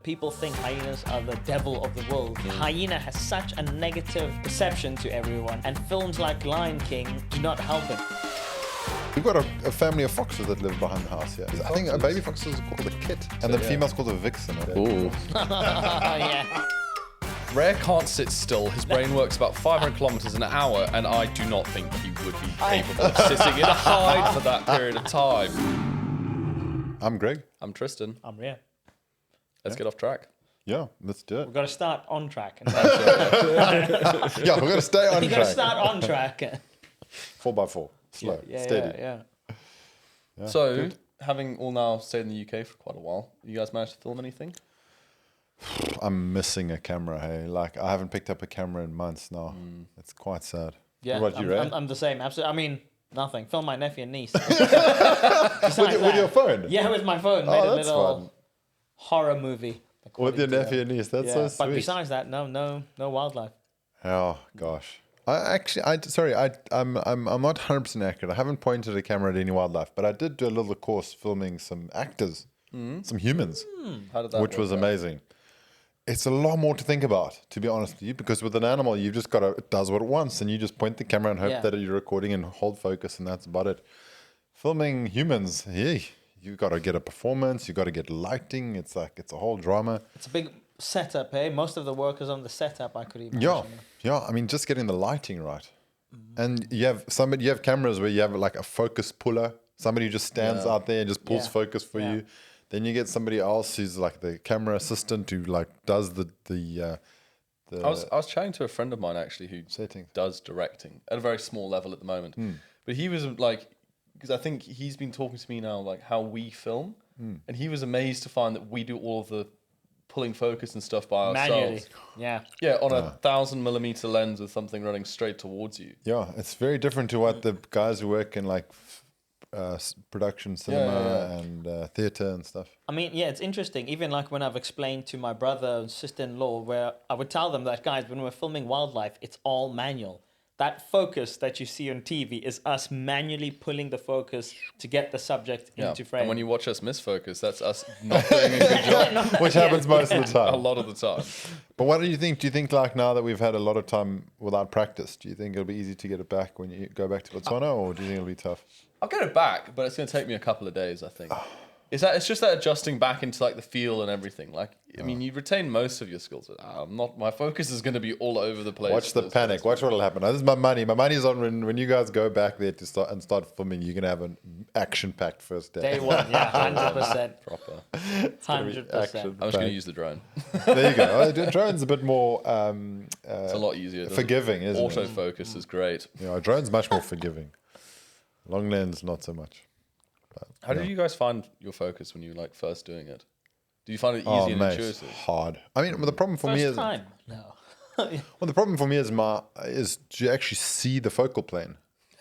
people think hyenas are the devil of the world. Hyena has such a negative perception to everyone, and films like Lion King do not help it. We've got a family of foxes that live behind the house here. I think a baby fox is called a kit, and the female's called a vixen. Ooh. Yeah. Rare can't sit still. His brain works about 500 kilometers an hour, and I do not think he would be capable of sitting in a hide for that period of time. I'm Greg. I'm Tristan. I'm Rhea. Let's get off track. Yeah, let's do it. We've got to start on track. Yeah, we're going to stay on You've got to track. start on track. 4x4. Slow, steady. Yeah. So, having all now stayed in the UK for quite a while, you guys managed to film anything? I'm missing a camera, hey. Like, I haven't picked up a camera in months now. It's quite sad. Yeah, What about you, Ray? I'm the same. Absolutely. I mean, nothing. Film my nephew and niece. With your phone? Yeah, with my phone. Oh, Made a that's little fun. horror movie. With your nephew and niece. That's so sweet. But besides that, no wildlife. Oh gosh. I'm not 100% accurate. I haven't pointed a camera at any wildlife, but I did do a little course filming some actors, some humans, How did that which work was out? amazing. It's a lot more to think about, to be honest with you, because with an animal, you've just got to, it does what it wants, and you just point the camera and hope that you're recording and hold focus, and that's about it. Filming humans, you got to get a performance, you got to get lighting. It's a whole drama. It's a big setup, eh? Most of the work is on the setup, I could imagine. Yeah. I mean, just getting the lighting right. And you have cameras where you have like a focus puller, somebody who just stands out there and just pulls focus for you. Then you get somebody else who's like the camera assistant who like does the I was chatting to a friend of mine actually who Settings. does directing at a very small level at the moment. But he was like, because I think he's been talking to me now like how we film, and he was amazed to find that we do all of the pulling focus and stuff by Manually. ourselves. Yeah. On a 1,000mm lens with something running straight towards you. Yeah, it's very different to what the guys who work in like production, cinema, and theater and stuff. I mean, yeah, it's interesting. Even like when I've explained to my brother and sister-in-law, where I would tell them that, guys, when we're filming wildlife, it's all manual. That focus that you see on TV is us manually pulling the focus to get the subject into frame. And when you watch us misfocus, that's us not doing a good job Which happens most of the a time. lot of the time. But what do you think? Do you think like now that we've had a lot of time without practice, do you think it'll be easy to get it back when you go back to Botswana, or do you think it'll be tough? I'll get it back, but it's going to take me a couple of days, I think. It's just that adjusting back into like the feel and everything. Like, I mean, you retain most of your skills. But my focus is going to be all over the place. Watch the panic. Watch what'll happen. Now, this is my money. My money's on when you guys go back there to start filming. You're gonna have an action-packed first day. Day one, yeah, 100%. Proper. 100%. I'm just going to use the drone. There you go. The drone's a bit more It's a lot easier. forgiving, isn't it? Autofocus is great. Yeah, a drone's much more forgiving. Long lens, not so much. How did you guys find your focus when you were like first doing it? Do you find it easy and intuitive? Hard. I mean, the problem for me First is time? No. well, the problem for me is to actually see the focal plane.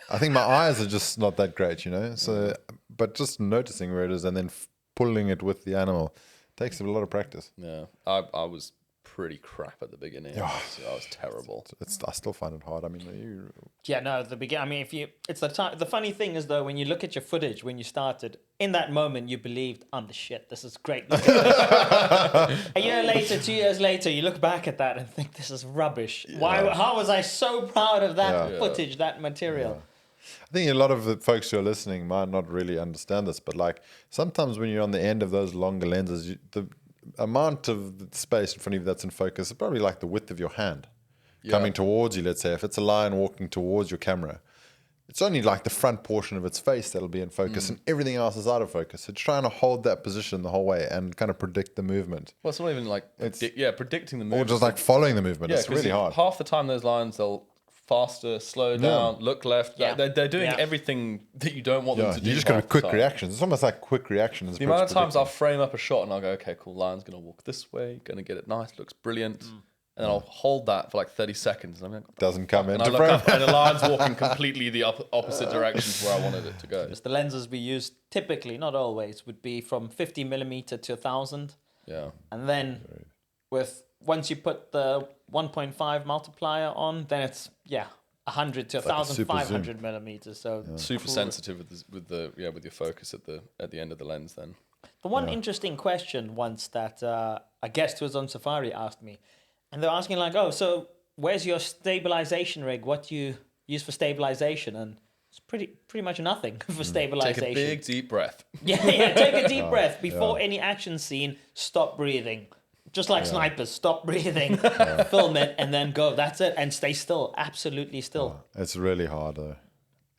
I think my eyes are just not that great, you know. So, but just noticing where it is and then pulling it with the animal takes a lot of practice. Yeah, I was pretty crap at the beginning. Yeah. So I was terrible. I still find it hard. I mean, Yeah, no, at the beginning. I mean, it's the time. The funny thing is, though, when you look at your footage when you started, in that moment you believed, "I'm the shit. This is great." A year later, 2 years later, you look back at that and think, "This is rubbish." Why? How was I so proud of that footage, that material? I think a lot of the folks who are listening might not really understand this, but like sometimes when you're on the end of those longer lenses, the amount of space in front of you that's in focus is probably like the width of your hand coming towards you. Let's say if it's a lion walking towards your camera, it's only like the front portion of its face that'll be in focus and everything else is out of focus. It's trying to hold that position the whole way and kind of predict the movement. Well, it's not even like predicting the movement. Or just like following the movement. Yeah, it's really hard. Half the time those lions, they'll faster, slow down, look left. Yeah. They're doing everything that you don't want them to do. You just got half the quick time. reactions. It's almost like quick reactions. The amount of times I'll frame up a shot and I'll go, okay, cool, lion's going to walk this way, going to get it nice, looks brilliant. And then I'll hold that for like 30 seconds. And I'm like, doesn't come and into I look frame. up and the lion's walking completely the opposite direction to where I wanted it to go. Because the lenses we use typically, not always, would be from 50mm to 1000. Yeah. And then once you put the 1.5 multiplier on, then it's 100 to 1,500 millimeters. So super sensitive with your focus at the end of the lens then. The one interesting question once that a guest who was on safari asked me, and they're asking like, "Oh, so where's your stabilization rig? What do you use for stabilization?" And it's pretty much nothing for stabilization. Take a big deep breath. Yeah, take a deep breath before any action scene. Stop breathing, just like snipers. Stop breathing, film it, and then go. That's it, and stay still. Absolutely still. It's really hard though.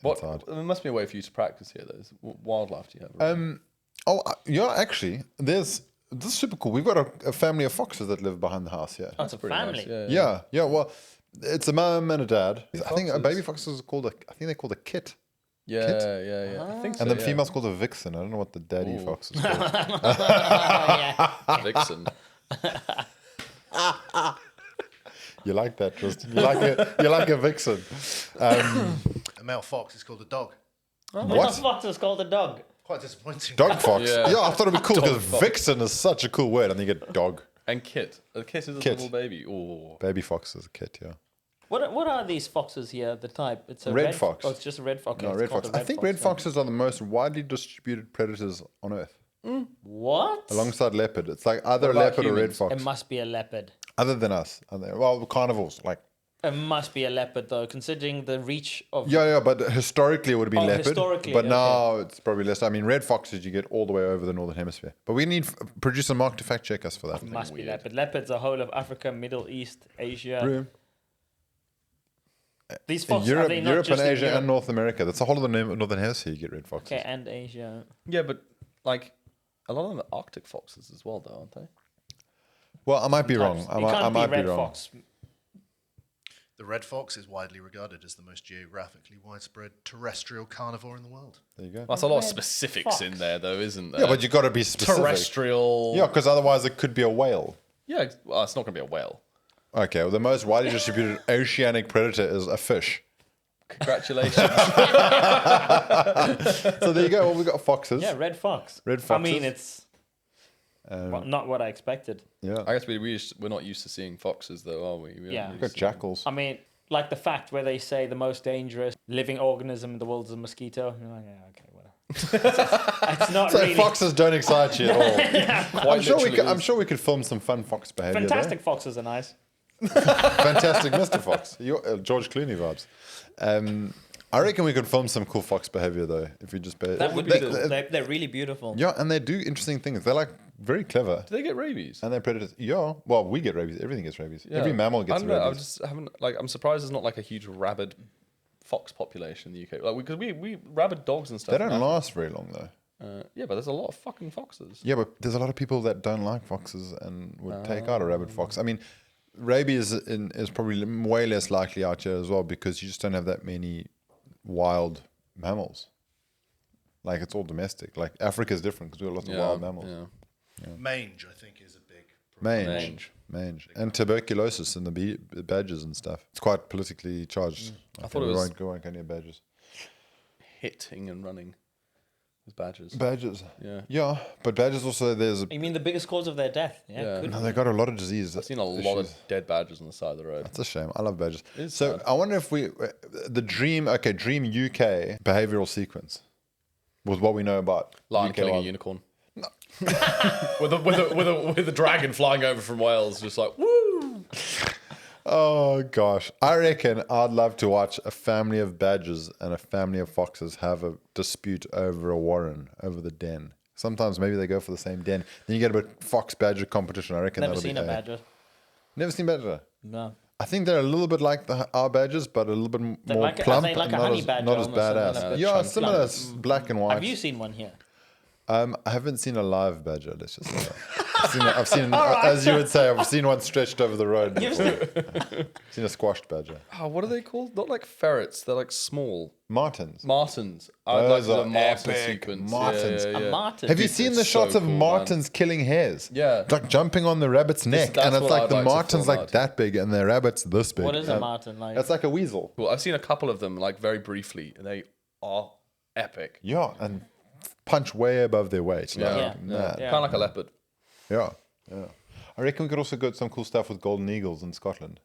It's hard. There must be a way for you to practice here. Though. What wildlife do you have? Actually, this is super cool. We've got a family of foxes that live behind the house here. Oh, it's a Pretty family. nice. Yeah. Well, it's a mum and a dad. I think a Foxes. baby fox is called I think they're called a kit. Yeah. I think so. And the yeah. female's called a vixen. I don't know what the daddy fox is called. Vixen. You like that, Tristan? You like a vixen. A male fox is called a dog. What? The fox is called a dog. Quite disappointing. Dog fox. Yeah. Yeah, I thought it'd be cool Dog because fox. vixen is such a cool word, and then you get dog. And kit. A kit is a Kit. little baby. Oh. Baby fox is a kit. Yeah. What are these foxes here? The type? It's a Red fox. Oh, it's just a red fox. No, Okay, red it's called fox. a I think fox red then. foxes are the most widely distributed predators on Earth, What? alongside leopard. It's like either What about leopard or red humans? fox. It must be a leopard. Other than us, well, carnivores like. It must be a leopard though, considering the reach of. Yeah, but historically it would have been Oh, leopard. historically, But okay. now it's probably less. I mean, red foxes you get all the way over the northern hemisphere. But we need producer Mark to fact check us for that. It must be weird. leopard. Leopards are whole of Africa, Middle East, Asia. Bro. These foxes Europe, are they not Europe and just in Asia Europe? and North America. That's the whole of the northern hemisphere. You get red foxes. Okay, and Asia. Yeah, but like a lot of them are Arctic foxes as well, though, aren't they? Well, I might be wrong. Types. I It might, can't I might be be red wrong. fox. The red fox is widely regarded as the most geographically widespread terrestrial carnivore in the world. There you go. That's a lot of Red specifics fox. in there, though, isn't there? Yeah, but you got to be specific. terrestrial. Yeah, because otherwise it could be a whale. Yeah, well, it's not going to be a whale. Okay, well, the most widely distributed oceanic predator is a fish. Congratulations. So there you go. Well, we got foxes. Yeah, red fox. Red I mean, foxes. it's not what I expected. Yeah. I guess we're not used to seeing foxes, though, are we? Yeah. We've got jackals. I mean, like the fact where they say the most dangerous living organism in the world is a mosquito. You're like, yeah, okay, whatever. It's not So really. foxes don't excite you at all. Quite I'm literally sure we could film some fun fox behavior. Fantastic foxes are nice. Fantastic Mr. Fox. George Clooney vibes. I reckon we could film some cool fox behavior though, if we just pay. That would be cool. They're really beautiful. Yeah, and they do interesting things. They're like very clever, Do they get rabies? and they're predators. Yeah, well, we get rabies. Everything gets rabies. Every mammal I gets don't know, I rabies. just haven't I'm surprised there's not like a huge rabid fox population in the UK. Like because we rabid dogs and stuff. They don't last very long though. Yeah, but there's a lot of fucking foxes. Yeah, but there's a lot of people that don't like foxes and would take out a rabid fox. I mean, rabies is probably way less likely out here as well because you just don't have that many wild mammals. Like it's all domestic. Like Africa is different because we have lots of wild mammals. Yeah. Mange, I think, is a big. Mange, and tuberculosis in the badgers and stuff. It's quite politically charged. I thought it was go near badgers. hitting and running with badgers. Badgers. Yeah. But badgers also You mean the biggest cause of their death? Yeah. Could no, they got a lot of disease. I've seen a lot of dead badgers on the side of the road. It's a shame. I love badgers. It's So sad. I wonder if Dream UK behavioral sequence with what we know about Lion UK killing a wild- unicorn. No. with a dragon flying over from Wales, just like woo. Oh gosh, I reckon I'd love to watch a family of badgers and a family of foxes have a dispute over a warren, over the den. Sometimes maybe they go for the same den. Then you get a bit fox badger competition. I reckon Never that'll seen be a badger. Never seen badger. No. I think they're a little bit like our badgers, but a little bit more like are plump they like and a not honey as, badger not as almost, something badass. like that? Yeah, Chunky. similar, black and white. Have you seen one here? I haven't seen a live badger. Let's just say that. I've seen as you would say, I've seen one stretched over the road. You've before. Seen a squashed badger. Oh, what are they called? Not like ferrets. They're like small Martins. martins. I'd like Those to do are a martin epic sequence. martins. Yeah, yeah, A yeah. martin. Have you Dude, seen it's the so shots of cool, man. martins killing hares? Yeah. It's like jumping on the rabbit's neck, that's and it's what like I'd the like to martin's film like out. that big, and the rabbit's this big. What is a martin like? It's like a weasel. Well, I've seen a couple of them, like very briefly, and they are epic. Yeah, and punch way above their weight. Like, Yeah. mad. Yeah. Kind of like a leopard. Yeah, yeah. I reckon we could also get some cool stuff with golden eagles in Scotland.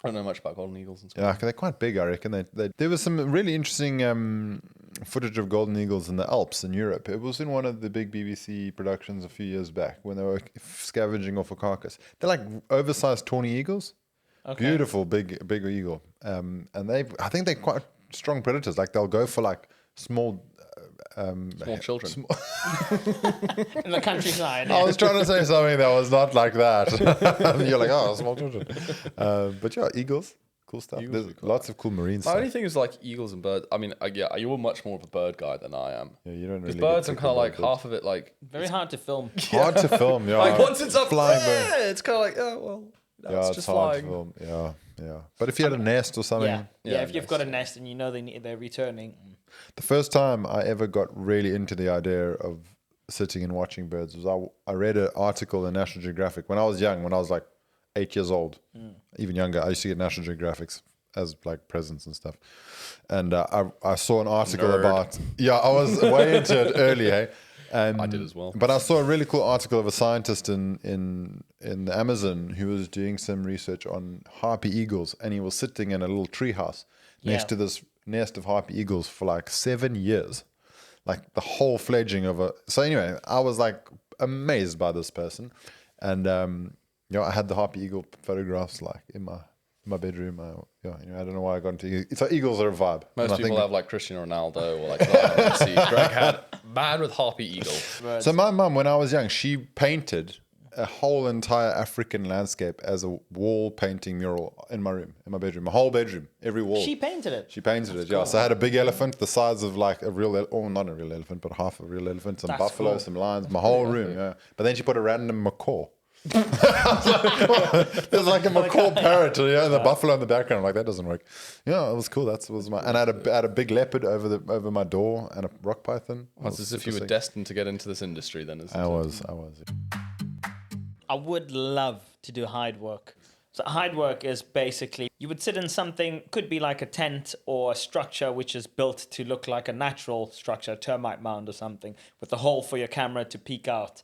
I don't know much about golden eagles and stuff. Yeah, they're quite big, I reckon. There was some really interesting footage of golden eagles in the Alps in Europe. It was in one of the big BBC productions a few years back when they were scavenging off a carcass. They're like oversized tawny eagles. Okay. Beautiful, big eagle. And I think they're quite strong predators. Like they'll go for like small children. In the countryside. I was trying to say something that was not like that. And you're like, oh, small children. But yeah, eagles, cool stuff. Eagles There's are cool. lots of cool marine My stuff. only thing is like eagles and birds. I mean, yeah, you're much more of a bird guy than I am. Yeah, you don't really. Because birds, get I'm to kind of like birds. half of it like Very hard to film. Hard to film. Yeah, like once it's up flying there, bird. it's kind of like oh well, no, Yeah, it's it's just hard flying. to film. Yeah. But if you had a nest or something, Yeah, if you've got a nest and you know they're returning. the first time I ever got really into the idea of sitting and watching birds was I read an article in National Geographic when I was young, when I was like 8 years old, even younger. I used to get National Geographics as like presents and stuff. And I saw an article Nerd. about, I was way into it early, hey? I did as well. But I saw a really cool article of a scientist in the Amazon who was doing some research on harpy eagles, and he was sitting in a little tree house next to this nest of harpy eagles for like 7 years, like the whole fledging of a. So anyway, I was like amazed by this person, and I had the harpy eagle photographs like in my bedroom. I don't know why I got into eagles. It's like eagles are a vibe. Most And I people think- have like Cristiano Ronaldo or like Messi. Greg had man with harpy eagle. So my mum, when I was young, she painted a whole entire African landscape as a wall painting mural in my room, in my bedroom, my whole bedroom, every wall. She painted it. She painted it, yeah. So I had a big elephant the size of like a real, or not a real elephant, but half a real elephant, some That's buffalo, cool. some lions, my whole room, yeah. But then she put a random macaw. There's like a macaw parrot, and the buffalo in the background. I'm like, that doesn't work. Yeah, it was cool. And I had a big leopard over my door and a rock python. It's as if you were destined to get into this industry then, isn't I it? was. I would love to do hide work. So hide work is basically you would sit in something, could be like a tent or a structure which is built to look like a natural structure, a termite mound or something, with a hole for your camera to peek out.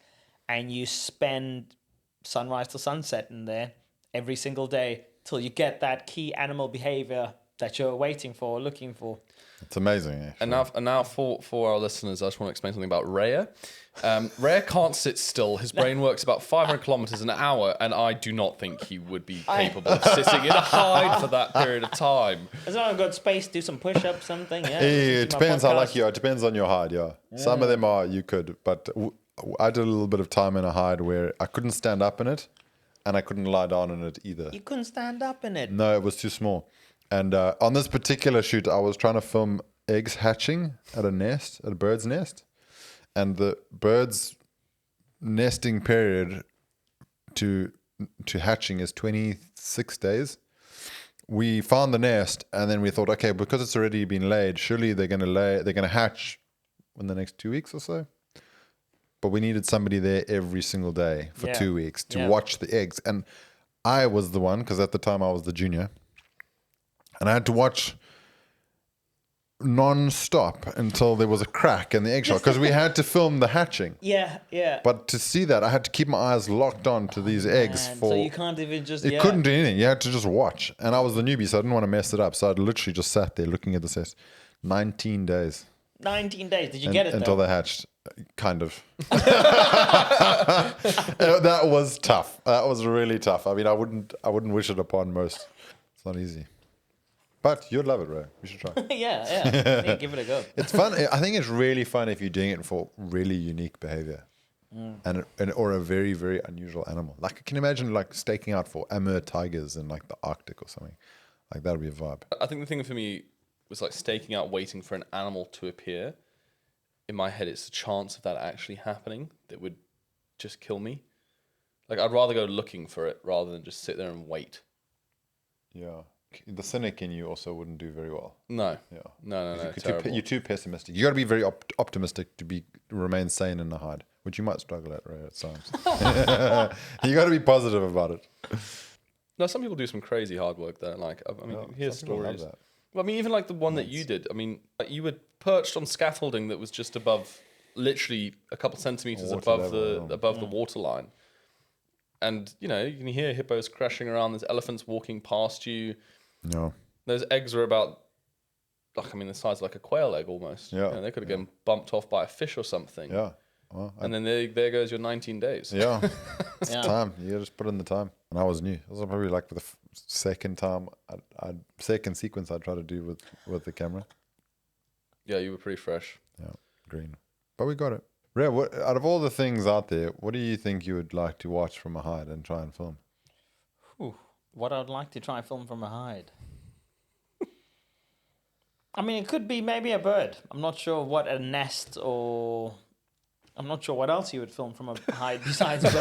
And you spend sunrise to sunset in there every single day till you get that key animal behavior that you're waiting for, looking for. It's amazing. Actually. And now for our listeners, I just want to explain something about Raya. Raya can't sit still. His brain works about 500 kilometers an hour, and I do not think he would be capable of sitting in a hide for that period of time. As long as I've got space, do some push-ups, something. Yeah. It listen to my depends how podcast. lucky you are. It depends on your hide, yeah. Some of them are, you could, but I did a little bit of time in a hide where I couldn't stand up in it, and I couldn't lie down in it either. You couldn't stand up in it. No, it was too small. And on this particular shoot, I was trying to film eggs hatching at a bird's nest. And the bird's nesting period to hatching is 26 days. We found the nest, and then we thought, okay, because it's already been laid, surely they're going to hatch in the next 2 weeks or so. But we needed somebody there every single day for 2 weeks to watch the eggs. And I was the one, because at the time I was the junior. And I had to watch non-stop until there was a crack in the eggshell, because we had to film the hatching. Yeah. But to see that, I had to keep my eyes locked on to these eggs Man, for... so you can't even just... You couldn't do anything. You had to just watch. And I was the newbie, so I didn't want to mess it up. So I literally just sat there looking at the set. 19 days. 19 days. Did you get it, until though? they hatched. Kind of. That was tough. That was really tough. I mean, I wouldn't wish it upon most. It's not easy. But you'd love it, Ray. You should try. Yeah, give it a go. It's fun. I think it's really fun if you're doing it for really unique behavior. And or a very, very unusual animal. Like, can you imagine like staking out for Amur tigers in like the Arctic or something? Like, that would be a vibe. I think the thing for me was like staking out, waiting for an animal to appear. In my head, it's the chance of that actually happening that would just kill me. Like, I'd rather go looking for it rather than just sit there and wait. Yeah. The cynic in you also wouldn't do very well. No. Yeah. No. You're too pessimistic. You got to be very optimistic to remain sane in the hide, which you might struggle at, Ray, at times. You got to be positive about it. No, some people do some crazy hard work there. Like, I mean, you hear some people love stories. that. Well, I mean, even like the one that you did. I mean, like, you were perched on scaffolding that was just above, literally a couple centimeters Water above level, the water line. And, you know, you can hear hippos crashing around. There's elephants walking past you. No. Those eggs are about, like, I mean, the size of like a quail egg almost. Yeah. You know, they could have gotten bumped off by a fish or something. Yeah. Well, And then there goes your 19 days. yeah. It's Yeah. time. You just put in the time. And I was new. It was probably like the second time, second sequence I tried to do with the camera. Yeah, you were pretty fresh. Yeah, green. But we got it. Ray, what, out of all the things out there, what do you think you would like to watch from a hide and try and film? Ooh, what I'd like to try film from a hide. I mean, it could be maybe a bird. I'm not sure what a nest or... I'm not sure what else you would film from a hide besides birds.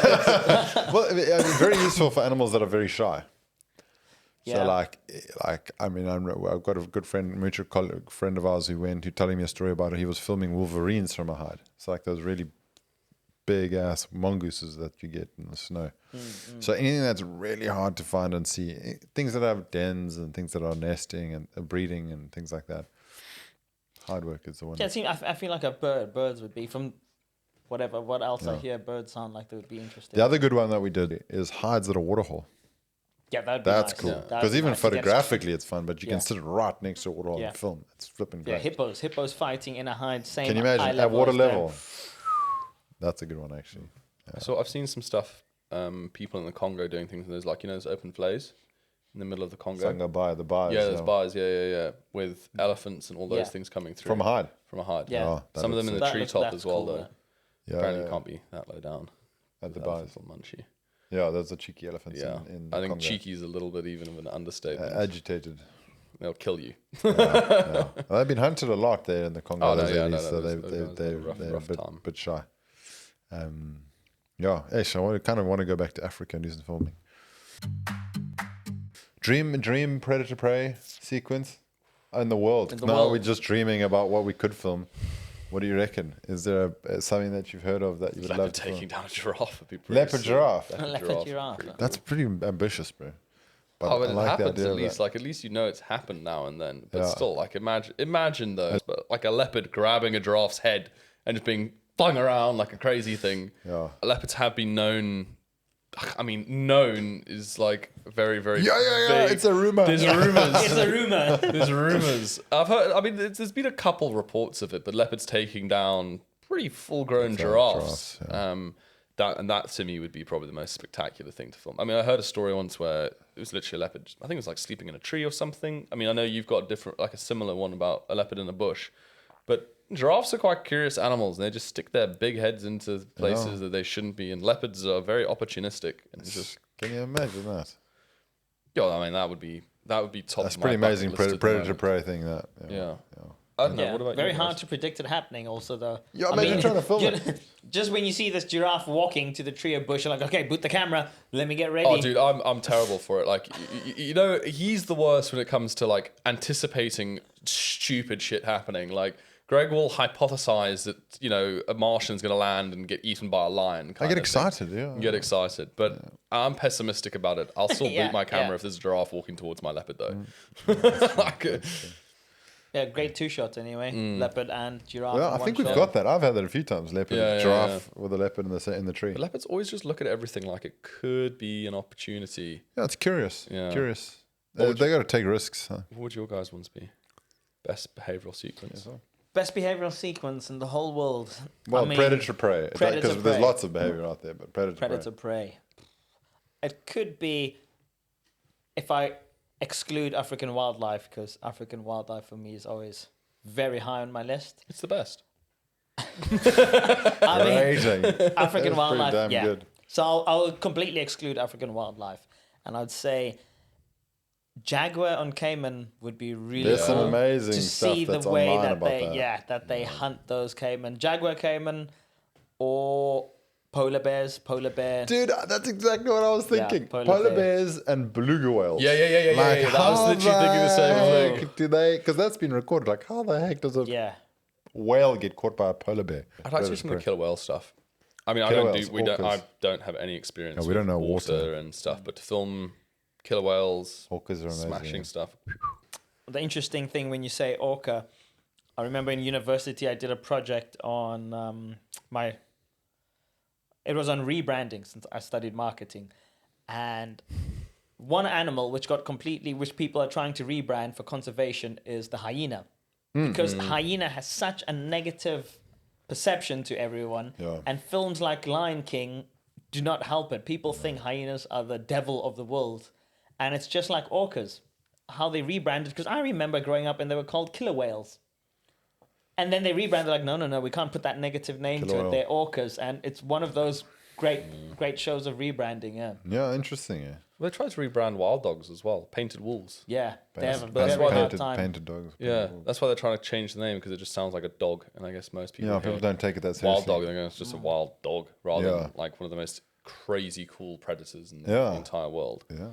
Well, I mean, very useful for animals that are very shy. Yeah. So like I mean, I've got a good friend, mutual colleague, friend of ours who telling me a story about it. He was filming wolverines from a hide. It's like those really big ass mongooses that you get in the snow. So anything that's really hard to find and see, things that have dens and things that are nesting and breeding and things like that. Hide work is the one. Yeah, see, I feel like a bird. Birds would be from whatever. What else I hear birds sound like they would be interesting. The other good one that we did is hides at a waterhole. Yeah, that'd be That's nice. cool. Yeah. That'd Because be even nice to get photographically it's fun, but you Yeah. can sit right next to a waterhole Yeah. and film. It's flipping Yeah, great. hippos fighting in a hide. Same. Can you eye imagine? At level water as them. level. That's a good one, actually. So I've seen some stuff, people in the Congo doing things, and there's like, you know, there's open plays in the middle of the Congo. Sanga by the bars. Yeah, there's bars, yeah, with elephants and all those Yeah. things coming through. From a hide. From a hide. Yeah. Oh, that Some of them looks in the That looks- treetop that's as well, cool, though. that. Yeah, Apparently yeah, can't be that low down. at the The bars. elephants will munch you. Yeah, there's the cheeky elephants Yeah. in I think Congo. cheeky is a little bit even of an understatement. Agitated. They'll kill you. Yeah. Well, they've been hunted a lot there in the Congo. Oh, no, those yeah, areas, no, so those guys have they're a rough a time. bit shy. Yeah, actually, I kind of want to go back to Africa and do some filming. Dream predator prey sequence in the world. In the Now we're world. just dreaming about what we could film. What do you reckon? Is there something that you've heard of that you would love Leopard to taking film? down a giraffe would be pretty Leopard sick. giraffe. Leopard giraffe. pretty That's pretty ambitious, bro. But Oh, but I it like the happens idea at of least. that. Like at least you know it's happened now and then. But Yeah. still, like imagine those. But like a leopard grabbing a giraffe's head and just being flung around like a crazy thing. Yeah. Leopards have been known. I mean, known is like very, very. Yeah. vague. It's a rumor. There's rumors. It's a rumor. There's rumors. I've heard. I mean, there's been a couple reports of it, but leopards taking down pretty full-grown giraffes. giraffes, That to me would be probably the most spectacular thing to film. I mean, I heard a story once where it was literally a leopard. I think it was like sleeping in a tree or something. I mean, I know you've got a similar one about a leopard in a bush, but giraffes are quite curious animals, and they just stick their big heads into places that they shouldn't be. And leopards are very opportunistic, and it's just. Can you imagine that? Yeah, I mean, that would be top. That's of pretty my bucket amazing list at the predator moment. prey thing. That. Yeah. I don't know. Yeah, What about very you hard guys? to predict it happening. Also, though. Yeah, imagine trying to film it. Just when you see this giraffe walking to the tree or bush, you're like, okay, boot the camera. Let me get ready. Oh, dude, I'm terrible for it. Like, you know, he's the worst when it comes to like anticipating stupid shit happening. Like, Greg will hypothesize that, you know, a Martian's going to land and get eaten by a lion. I kind get of thing. excited. Yeah. You get excited, but I'm pessimistic about it. I'll still Yeah, boot my camera yeah. if there's a giraffe walking towards my leopard, though. Like, Yeah, great two shots anyway. Leopard and giraffe. Well, in I one think we've shot. got that. I've had that a few times. Leopard, Yeah, giraffe with a leopard in the tree. but leopards always just look at everything like it could be an opportunity. Yeah, it's curious. Yeah. Curious. What would They got to take risks. Huh? What would your guys' ones be? Best behavioral sequence. Best behavioral sequence in the whole world. Well, I mean, predator prey. predator Because there's prey. lots of behavior out there, but Predator prey. It could be if I exclude African wildlife, because African wildlife for me is always very high on my list. It's the best. I mean, Amazing. African pretty wildlife, damn yeah. good. So I'll completely exclude African wildlife, and I'd say jaguar on Cayman would be really There's some cool amazing to stuff see the that's way online that about they that. they hunt those cayman, jaguar cayman, or polar bears, polar bear. Dude, that's exactly what I was Yeah, thinking. polar Polar bear. bears and beluga whales. Yeah. That I was literally thinking the same thing. Do they? Because that's been recorded. Like, how the heck does a Yeah, whale get caught by a polar bear? I'd like to do some of the killer whale stuff. I mean, I don't whales, do. I orcas. don't have any experience. No, we don't with know water. and stuff, but to film killer whales, Orcas are amazing. smashing stuff. the interesting thing when you say orca, I remember in university I did a project on It was on rebranding since I studied marketing. And one animal which people are trying to rebrand for conservation is the hyena. Because hyena has such a negative perception to everyone. Yeah. And films like Lion King do not help it. People think hyenas are the devil of the world. And it's just like orcas, how they rebranded. Because I remember growing up and they were called killer whales. And then they rebranded like, no, we can't put that negative name Killer to it. whale. They're orcas. And it's one of those great shows of rebranding, yeah. Yeah, interesting. Yeah. They tried to rebrand wild dogs as well, painted wolves. Yeah, they have a That's very why hard painted, time. painted dogs. Yeah, that's why they're trying to change the name because it just sounds like a dog, and I guess most people. Yeah, hear people don't take it that seriously. wild dog. They go, it's just a wild dog, rather Yeah. than like one of the most crazy cool predators in Yeah. the entire world. Yeah,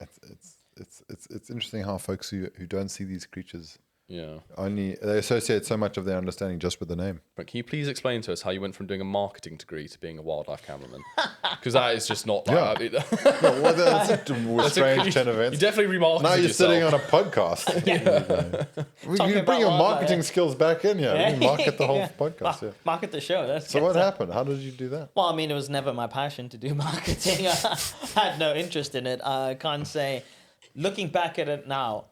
it's interesting how folks who don't see these creatures Yeah. they associate so much of their understanding just with the name. But can you please explain to us how you went from doing a marketing degree to being a wildlife cameraman? Because that is just not. Like, Yeah. Well, that's a strange turn of You events. definitely remarketed Now you're yourself. sitting on a podcast. You Talking bring about your wildlife. marketing skills back in here. You market the whole podcast. Yeah. Market the show. That's So what happened? How did you do that? Well, I mean, it was never my passion to do marketing. I had no interest in it. I can't say. Looking back at it now,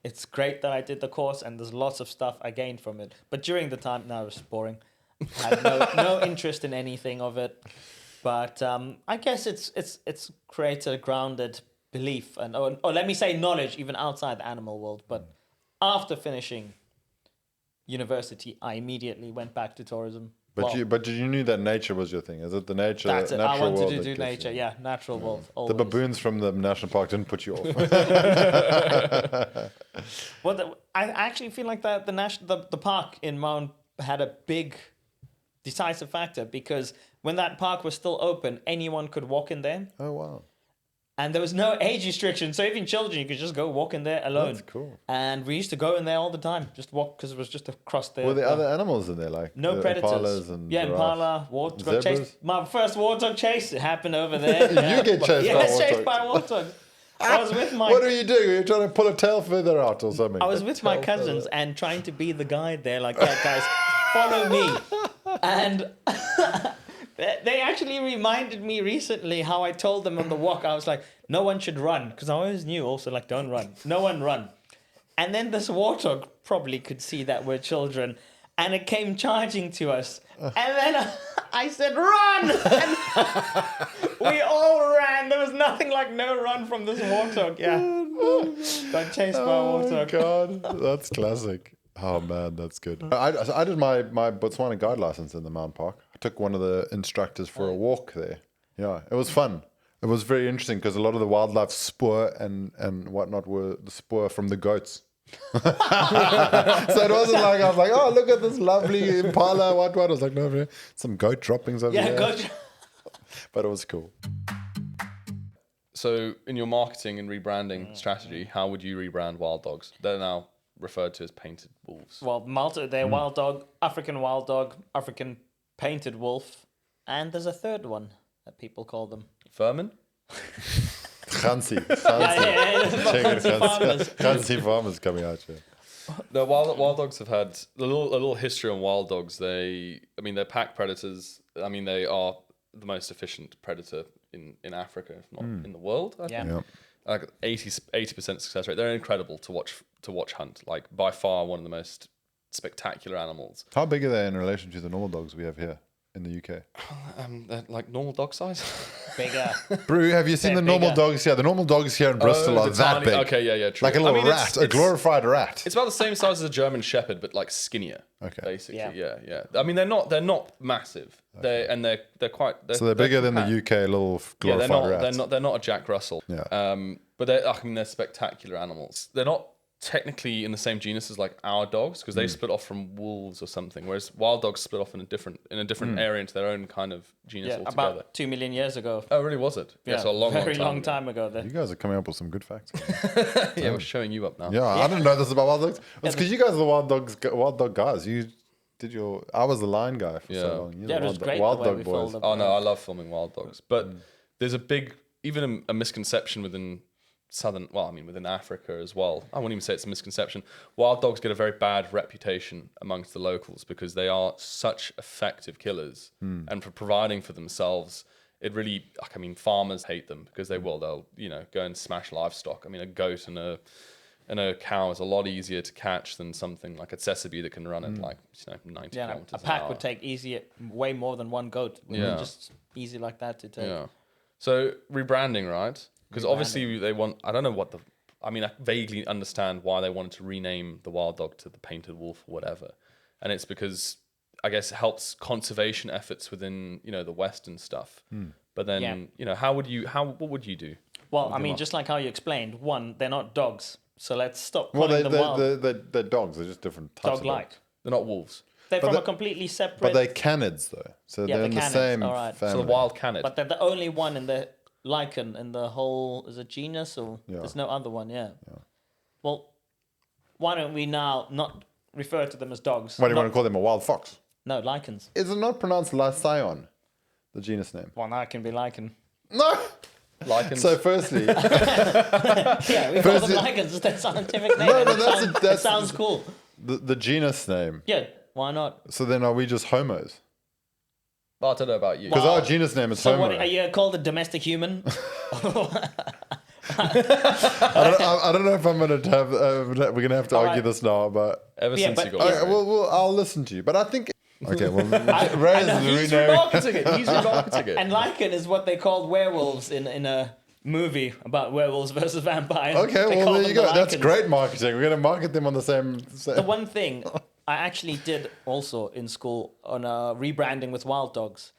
it's great that I did the course and there's lots of stuff I gained from it. But during the time, no, it was boring. I had no interest in anything of it. But I guess it's created a grounded belief and or let me say knowledge even outside the animal world. But after finishing university, I immediately went back to tourism. But you knew that nature was your thing. Is it the nature? That's it. Natural I wanted world to that do gets nature. you? Yeah, natural world. The Always. baboons from the national park didn't put you off. Well, I actually feel like the park in Mount had a big decisive factor because when that park was still open, anyone could walk in there, Oh wow, and there was no age restriction. So even children, you could just go walk in there alone. that's cool. And we used to go in there all the time, just walk because it was just across there. Were there other animals in there, like No the predators. impalas and Yeah, giraffes? impala, warthog Zebras? chase. My first warthog chase happened over there. You get chased by Yes, chased warthogs. by warthogs. I was with my What are you doing? Are you trying to pull a tail feather out or something? I was with my cousins and trying to be the guide there, like, yeah, guys, follow me. And they actually reminded me recently how I told them on the walk, I was like, no one should run. Because I always knew also, like, don't run. No one run. And then this warthog probably could see that we're children. And it came charging to us. And then I said, run! And we all ran. There was nothing like no run from this warthog. Yeah. Got chased by a Oh warthog. God, that's classic. Oh man, that's good. I did my Botswana guide license in the Mount Park. I took one of the instructors for a walk there. Yeah, it was fun. It was very interesting because a lot of the wildlife spoor and whatnot were the spoor from the goats. So it wasn't like I was like, oh, look at this lovely impala, what. I was like, no, man, some goat droppings over Yeah, there. goat. But it was cool. So, in your marketing and rebranding strategy, how would you rebrand wild dogs? They're now referred to as painted wolves. Well, Malta, they're wild dog, African painted wolf, and there's a third one that people call them. Vermin? Gansi. Fancy farmers. Gansi farmers coming out here. The wild dogs have had a little history on wild dogs. They're pack predators. I mean, they are the most efficient predator in Africa, if not in the world. I think. Yeah. Like 80% success rate. They're incredible to watch hunt. Like by far one of the most spectacular animals. How big are they in relation to the normal dogs we have here in the UK? They're like normal dog size. Bigger. Brew, have you seen They're the normal bigger. dogs here? The normal dogs here in Bristol are the that tiny- big. Okay, yeah, true. Like a little rat, a glorified rat. It's about the same size as a German Shepherd, but like skinnier. Okay. Basically, Yeah. yeah. I mean, they're not massive. They're quite. So they're bigger than compact. the UK little Yeah, glorified rats. they're not a Jack Russell. Yeah. But they're spectacular animals. They're not technically in the same genus as like our dogs because they split off from wolves or something, whereas wild dogs split off in a different area into their own kind of genus Yeah, altogether. about 2 million years ago. Oh, really? Was it? Yeah, so a long, very long time. ago. You guys are coming up with some good facts. Yeah, we're showing you up now. Yeah, I didn't know this about wild dogs. It's because you guys are the wild dog guys. I was the lion guy for Yeah. so long. You're Yeah, the it was great the wild way dog we boys. followed them. Oh no, I love filming wild dogs, but there's a big, even a misconception within within Africa as well. I wouldn't even say it's a misconception. Wild dogs get a very bad reputation amongst the locals because they are such effective killers, and for providing for themselves. It really, farmers hate them because they'll go and smash livestock. I mean, a goat and a cow is a lot easier to catch than something like a tsessebe that can run at 90 kilometers a pack would take way more than one goat. Just easy like that to take. Yeah. So rebranding, right? Because obviously they want. I don't know I vaguely understand why they wanted to rename the wild dog to the painted wolf or whatever, and it's because I guess it helps conservation efforts within the West and stuff. But then what would you do? Well, just like how you explained, one, they're not dogs, so let's stop Well, calling them wild. they're dogs. They're just different types of Dog-like. dogs. They're not wolves. They're from a completely separate. But they're canids, though. So they're in the canids, same all right. family. So the wild canid. But they're the only one in the lichen in the whole. Is it genus or there's no other one? Yeah. Well, why don't we now not refer to them as dogs? Why do you want to call them a wild fox? No, lichens. Is it not pronounced Lycion, the genus name? Well, now it can be lichen. No! Lichens. So firstly... Yeah, we call them lichens. It's their scientific name. It sounds cool. The genus name. Yeah, why not? So then are we just homos? Well, I don't know about you. Because our genus name is So homo. what, are you called a domestic human? I don't know if I'm going to have... we're going to have to argue this now, but... Ever since but- you got married. I'll listen to you. But I think... Okay, well... He's remarketing it. He's remarketing it. And lichen is what they called werewolves in a movie about werewolves versus vampires. Okay, They well, call there them you the go. That's lichens. great marketing. We're going to market them on the same... The one thing I actually did also in school on rebranding with wild dogs,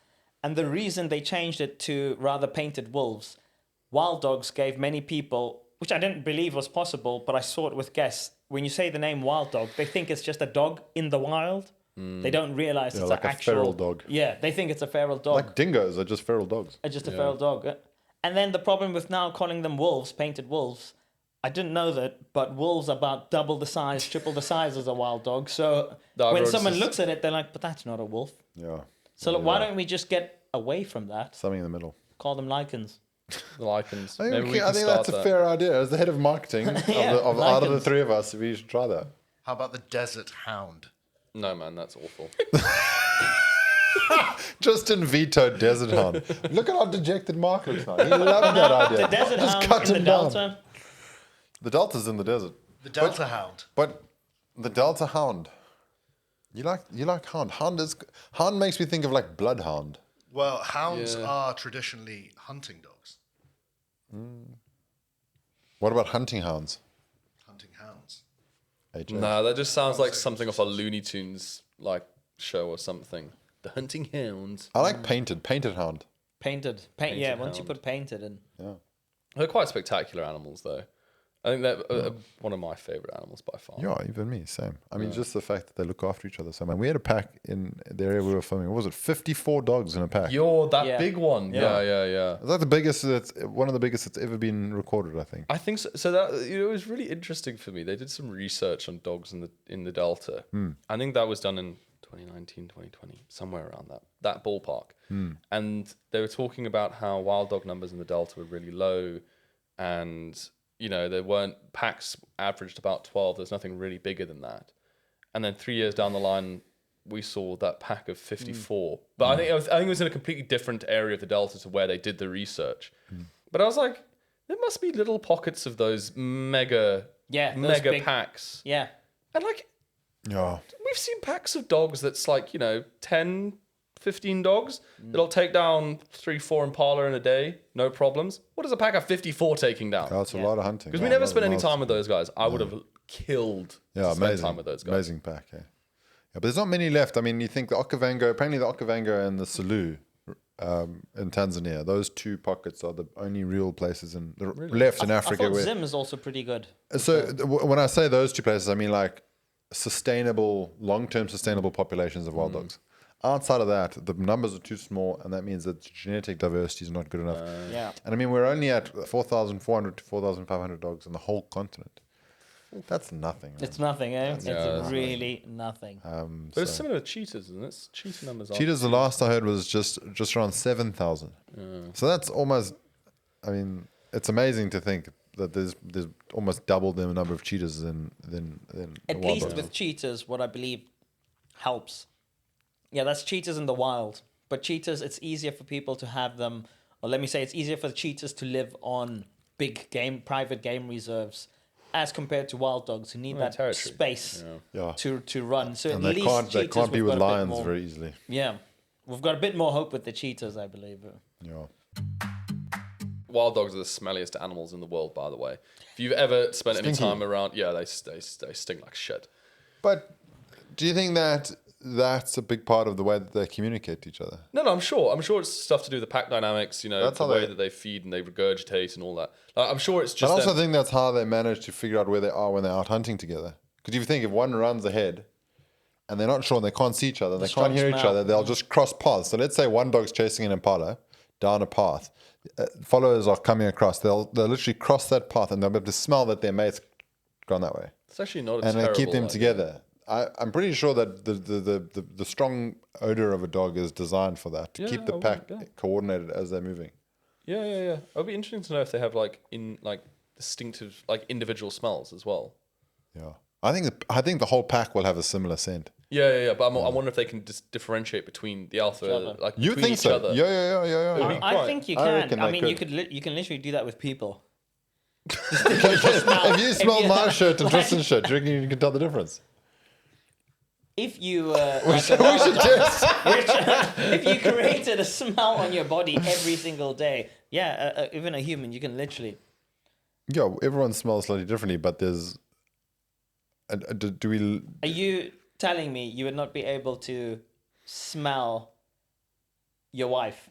and the reason they changed it to rather painted wolves, wild dogs gave many people, which I didn't believe was possible, but I saw it with guests. When you say the name wild dog, they think it's just a dog in the wild. They don't realize it's like an a actual feral dog. Yeah, they think it's a feral dog. Like dingoes are just feral dogs. It's just a feral dog. And then the problem with now calling them wolves, painted wolves, I didn't know that, but wolves are about double the size, triple the size as a wild dog. So when someone looks at it, they're like, but that's not a wolf. Yeah. So why don't we just get away from that? Something in the middle. Call them lichens. The lichens. I Maybe we think, can that's a start fair idea. As the head of marketing Yeah, out of the lichens. three of us, we should try that. How about the desert hound? No, man, that's awful. Justin vetoed Desert Hound. Look at how dejected Mark looks now. He loved that idea. The desert Just hound cut in the him down. delta. The Delta's in the desert. The delta hound. But the Delta Hound. You like Hound. Hound makes me think of like Bloodhound. Well, hounds are traditionally hunting dogs. What about hunting hounds? Hunting hounds. HH. No, that just sounds like something off a Looney Tunes like show or something. The hunting hounds. I like painted hound. Painted. Yeah, once you hound. put painted in. Yeah. They're quite spectacular animals, though. I think they're one of my favorite animals by far. Yeah, even me, same. I mean, just the fact that they look after each other so much. We had a pack in the area we were filming. What was it? 54 dogs in a pack. You're that Yeah. big one. Yeah. It's like the biggest. It's one of the biggest that's ever been recorded, I think. I think so. So that it was really interesting for me. They did some research on dogs in the Delta. I think that was done in 2019, 2020, somewhere around that ballpark. And they were talking about how wild dog numbers in the Delta were really low, and there weren't packs averaged about 12. There's nothing really bigger than that. And then 3 years down the line, we saw that pack of 54. But I think it was in a completely different area of the Delta to where they did the research. But I was like, there must be little pockets of those mega big- packs. Yeah. And like, Yeah. we've seen packs of dogs that's like, 10, 15 dogs that'll take down 3-4 impala in a day, no problems. What is a pack of 54 taking down? That's a lot of hunting. Because we never spent any time with those guys. I would have killed Yeah, to spend amazing. time with those guys. Amazing pack, yeah. But there's not many left. I mean, you think apparently the Okavango and the Selous in Tanzania, those two pockets are the only real places left in I Africa. thought Where, Zim is also pretty good. so when I say those two places, I mean like long-term sustainable populations of wild dogs. Outside of that, the numbers are too small, and that means that genetic diversity is not good enough. Yeah. And I mean, we're only at 4,400 to 4,500 dogs in the whole continent. That's nothing. It's nothing, eh? It's that's really nothing. But it's similar with cheetahs, isn't it? Cheetah numbers are. Cheetahs, the last I heard was just around 7,000. So that's almost, I mean, it's amazing to think that there's almost double the number of cheetahs than At wild least dogs. with cheetahs, what I believe helps. Yeah, that's cheetahs in the wild. But cheetahs, it's easier for people to have them, or let me say, it's easier for the cheetahs to live on big private game reserves, as compared to wild dogs who need that territory. space Yeah. to run. So And at they least can't cheetahs, be we've with got a bit lions more- very easily. Yeah, we've got a bit more hope with the cheetahs, I believe. Yeah. Wild dogs are the smelliest animals in the world, by the way. If you've ever spent any Stinky. time around, they stink like shit. But do you think that that's a big part of the way that they communicate to each other? No, I'm sure it's stuff to do with the pack dynamics, That's the how way they- that they feed and they regurgitate and all that. Like, I'm sure it's I just also them. think that's how they manage to figure out where they are when they're out hunting together. Because if you think if one runs ahead and they're not sure and they can't see each other, they strong can't hear each smell. other, they'll just cross paths. So let's say one dog's chasing an impala down a path. Followers are coming across. They'll literally cross that path and they'll be able to smell that their mate's gone that way. It's actually not a And they terrible keep them idea. together. I'm pretty sure that the strong odor of a dog is designed for that, to keep the pack coordinated as they're moving. Yeah. It'll be interesting to know if they have distinctive individual smells as well. Yeah. I think the whole pack will have a similar scent. Yeah. But I wonder if they can differentiate between the alpha, You between think each so? other. Yeah. I think you I can. reckon I they mean, you could. you can literally do that with people. If you smell you- my shirt and Tristan's shirt, do you reckon you can tell the difference? If you We should test. if you created a smell on your body every single day, even a human, you can literally. Yeah, everyone smells slightly differently, but there's. Do we? Are you telling me you would not be able to smell your wife?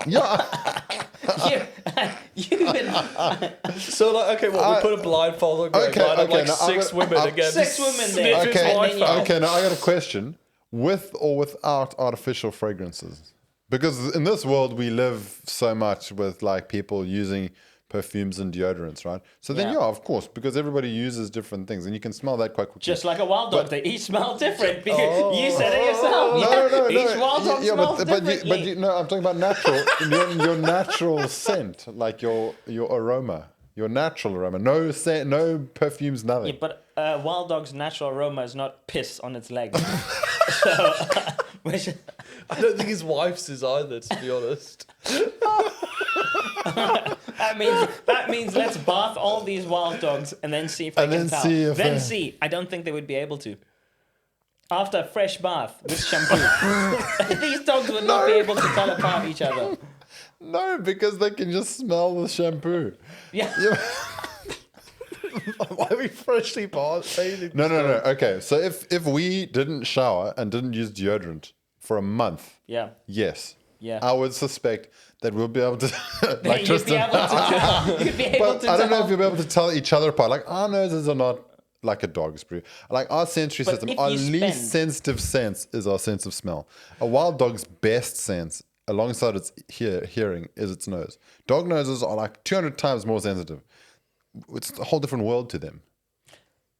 Yeah. you would. So, we put a blindfold on Greg, Okay, line up okay, now six I'm women gonna- again. Six women there. Sniff his Okay. wife And then out. Okay. Now I got a question: with or without artificial fragrances? Because in this world we live so much with people using perfumes and deodorants, right? So then, Yeah. of course, because everybody uses different things, and you can smell that quite quickly. Just like a wild dog, they each smell different. Because you said it yourself. No. Each wild dog smells differently. No, I'm talking about natural, your natural scent, like your aroma, your natural aroma. No scent, no perfumes, nothing. Yeah, but wild dog's natural aroma is not piss on its legs. So, which, I don't think his wife's is either, to be honest. that means let's bath all these wild dogs and then see if they And can then tell. see if Then they- see. I don't think they would be able to. After a fresh bath with shampoo, these dogs would not be able to tell apart each other. No, because they can just smell the shampoo. Yeah. Why are we freshly bathing? No. Okay, so if we didn't shower and didn't use deodorant for a month, Yeah. yes, Yeah. I would suspect that we'll be able to, You'd be able Tristan. to you'd be able But to I don't know tell. if you'll be able to tell each other apart. Like our noses are not like a dog's brew. Like our sensory But system, if our you least spend- sensitive sense is our sense of smell. A wild dog's best sense, alongside its hearing, is its nose. Dog noses are like 200 times more sensitive. It's a whole different world to them.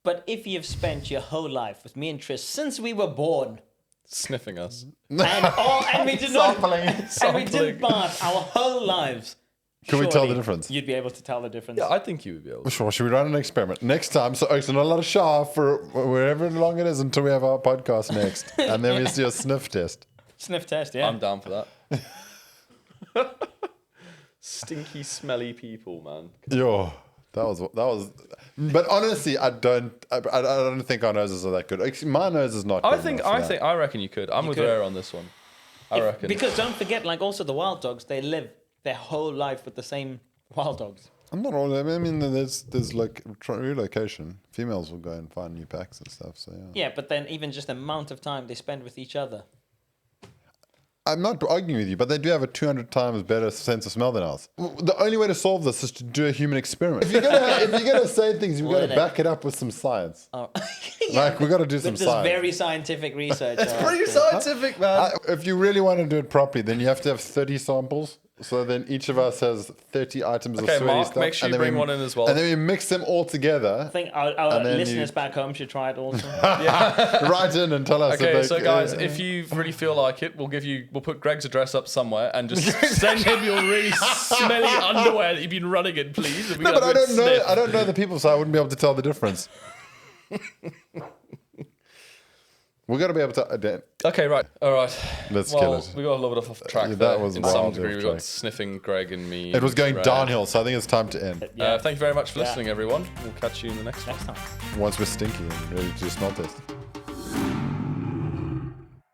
But if you've spent your whole life with me and Tris since we were born, Sniffing us. and we did not, and we didn't bath our whole lives. Can we tell the surely difference? You'd be able to tell the difference. Yeah, I think you would be able to. Sure, should we run an experiment next time? So Oak's not allowed to shower for wherever long it is until we have our podcast next, and then we see a sniff test. Sniff test, yeah. I'm down for that. Stinky, smelly people, man. Yo, that was. But honestly, I don't think our noses are that good. Actually, my nose is not. Good enough for that. I reckon you could. I'm with could. Rare on this one. I reckon. Because don't forget, like also the wild dogs, they live their whole life with the same wild dogs. I'm not all. I mean, there's like relocation. Females will go and find new packs and stuff. So yeah. Yeah, but then even just the amount of time they spend with each other. I'm not arguing with you, but they do have a 200 times better sense of smell than ours. The only way to solve this is to do a human experiment. If you're gonna say things, you've got to Wouldn't it? back it up with some science. Oh. Like we got to do some With this science. very scientific research. Pretty scientific, man. If you really want to do it properly, then you have to have 30 samples So then each of us has 30 items of Okay, sweaty Mark, stuff. make sure and you then bring one in as well. And then we mix them all together. I think our And then listeners you- back home should try it also. Write in and tell us. Okay, if so they, guys, if you really feel like it, we'll put Greg's address up somewhere and just send him your really smelly underwear that you've been running in, please. And we No, got but a I good don't know. sniff. I don't know the people, so I wouldn't be able to tell the difference. We got to be able to. Okay, right. All right. Let's well, kill it. We got a little bit off track Yeah, there that was in some wildly degree. off We got track. sniffing Greg and me. It was going Greg. downhill, so I think it's time to end. Yeah. Thank you very much for listening, everyone. We'll catch you in the next one. Next time. Once we're stinky and ready to smell test.